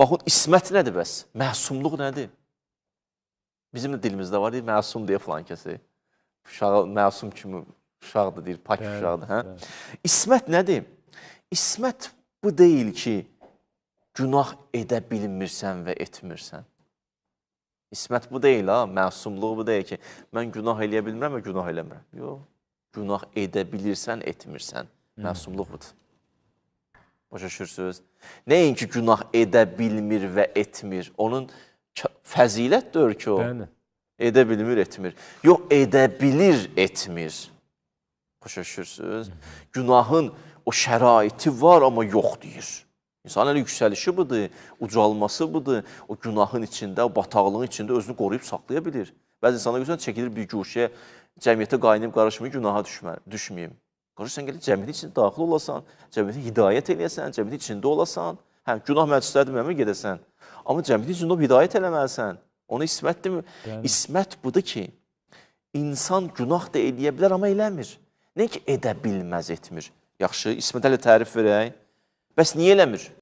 Baxın, ismət nədir bəs? Məsumluq nədir? Bizim də dilimizdə var, deyir, məsum deyə filan kəsi. Uşağı, məsum kimi uşaqdır, deyir, pak uşaqdır. Hə? İsmət nədir? İsmət bu deyil ki, günah edə bilmirsən və etmirsən. İsmət bu deyil, ha? Məsumluq bu deyil ki, mən günah eləyə bilmirəm və günah eləmirəm. Yox, günah edə bilirsən, etmirsən. Məsumluq budur. Başa düşürsünüz? Nəinki günah edə bilmir və etmir. Onun fəzilətdir ki o. Bəli. Edə bilmir, etmir. Yox, edə bilir, etmir. Başa düşürsünüz? Günahın o şəraiti var, amma yox deyir. İnsanın yüksəlişi budur, ucalması budur. O günahın içində, o bataqlığın içində özünü qoruyub saxlaya bilir. Bəzi insanlar görürsən, çəkilir bir güşəyə, cəmiyyətə qaynayıb qarışmayıb, günaha düşməyim. Qarşı sən gəlib cəmiyyətin içində daxil olasan, cəmiyyətin hidayət eləyəsən, cəmiyyətin içində olasan, hə, günah məclisləri deməmə gedəsən. Amma cəmiyyətin içində o hidayət eləməlisən. Ona ismət demir. İsmət budur ki, insan günah da eləyə bilər, amma eləmir. Nə ki, edə bilməz, etmir. Yaxşı, ismət hələ tərif verək. Bəs niyə eləmir?